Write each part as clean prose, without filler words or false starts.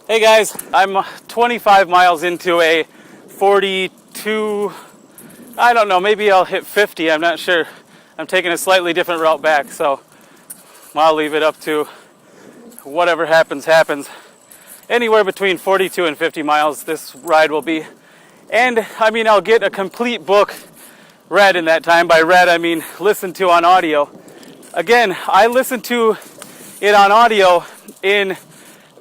Hey guys, I'm 25 miles into a 42, I don't know, maybe I'll hit 50, I'm not sure. I'm taking a slightly different route back, so I'll leave it up to whatever happens, happens. Anywhere between 42 and 50 miles this ride will be. And I mean, I'll get a complete book read in that time. By read, I mean listened to on audio. Again, I listened to it on audio in,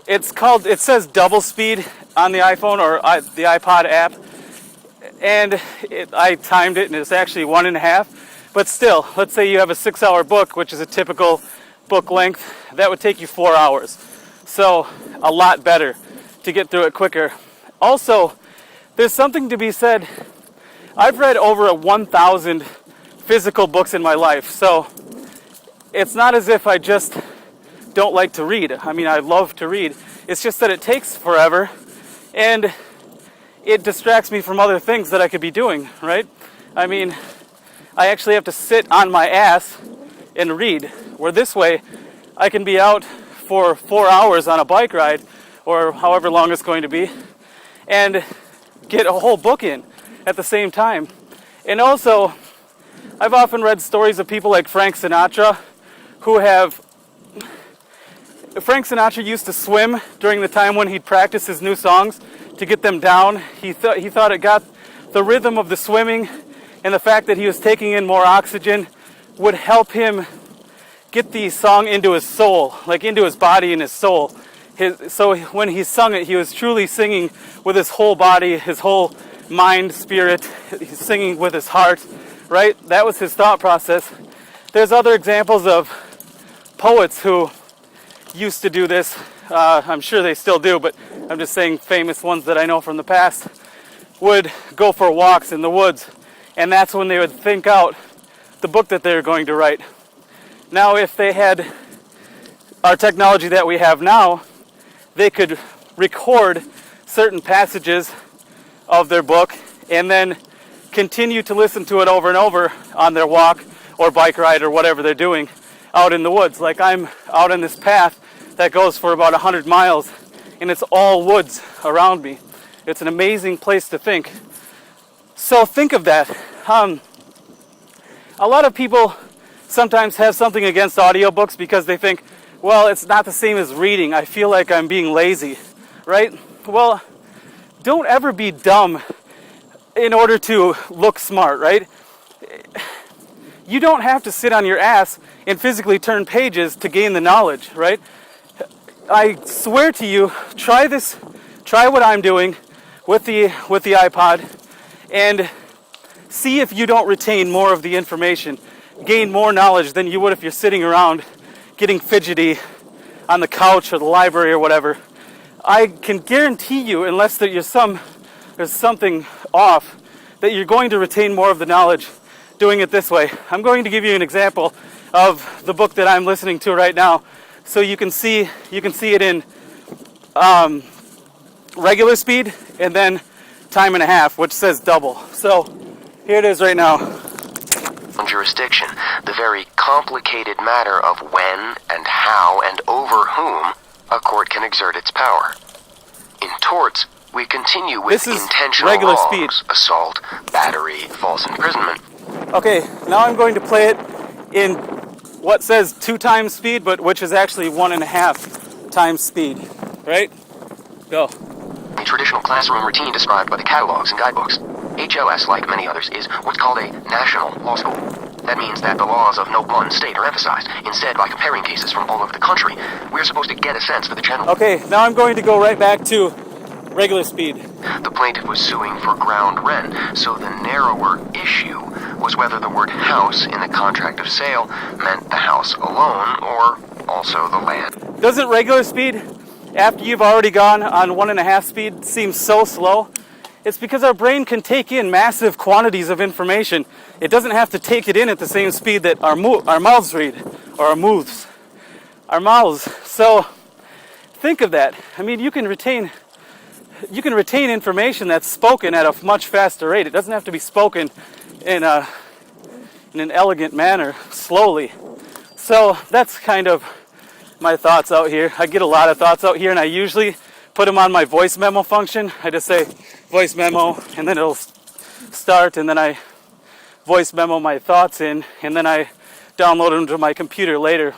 it says double speed on the iPhone or the iPod app. And I timed it and it's actually 1.5. But still, let's say you have a 6-hour book, which is a typical book length, that would take you 4 hours. So a lot better to get through it quicker. Also, there's something to be said. I've read over 1,000 physical books in my life, so it's not as if I just don't like to read. I mean, I love to read. It's just that it takes forever, and it distracts me from other things that I could be doing, right? I mean, I actually have to sit on my ass and read, where this way I can be out for 4 hours on a bike ride, or however long it's going to be, and get a whole book in at the same time. And also, I've often read stories of people like Frank Sinatra, Frank Sinatra used to swim during the time when he'd practice his new songs to get them down. He thought it got the rhythm of the swimming, and the fact that he was taking in more oxygen would help him get the song into his soul, like into his body and his soul. So when he sung it, he was truly singing with his whole body, his whole mind, spirit. He's singing with his heart, right? That was his thought process. There's other examples of poets who used to do this. I'm sure they still do, but I'm just saying famous ones that I know from the past would go for walks in the woods, and that's when they would think out the book that they're going to write. Now, if they had our technology that we have now, they could record certain passages of their book and then continue to listen to it over and over on their walk or bike ride or whatever they're doing out in the woods. Like I'm out on this path that goes for about 100 miles and it's all woods around me. It's an amazing place to think. So think of that. A lot of people sometimes have something against audiobooks because they think, well, it's not the same as reading. I feel like I'm being lazy, right? Well, don't ever be dumb in order to look smart, right? You don't have to sit on your ass and physically turn pages to gain the knowledge, right? I swear to you, try what I'm doing with the iPod and see if you don't retain more of the information, gain more knowledge than you would if you're sitting around getting fidgety on the couch or the library or whatever. I can guarantee you, unless there's something off, that you're going to retain more of the knowledge doing it this way. I'm going to give you an example of the book that I'm listening to right now, so you can see it in regular speed and then time and a half, which says double. So here it is right now. Jurisdiction, the very complicated matter of when and how and over whom a court can exert its power. In torts, we continue with intentional regular wrongs, speed. Assault, battery, false imprisonment. Okay, now I'm going to play it in what says 2 times speed, but which is actually 1.5 times speed. Right? Go. A traditional classroom routine described by the catalogs and guidebooks. HLS, like many others, is what's called a national law school. That means that the laws of no one state are emphasized. Instead, by comparing cases from all over the country, we're supposed to get a sense for the general. Okay, now I'm going to go right back to regular speed. The plaintiff was suing for ground rent, so the narrower issue was whether the word house in the contract of sale meant the house alone or also the land. Doesn't regular speed, after you've already gone on 1.5 speed, seem so slow? It's because our brain can take in massive quantities of information. It doesn't have to take it in at the same speed that our mouths read, or our mouths. So think of that. I mean, you can retain information that's spoken at a much faster rate. It doesn't have to be spoken in an elegant manner, slowly. So that's kind of my thoughts out here. I get a lot of thoughts out here, and I usually put them on my voice memo function. I just say voice memo, and then it'll start, and then I voice memo my thoughts in, and then I download them to my computer later.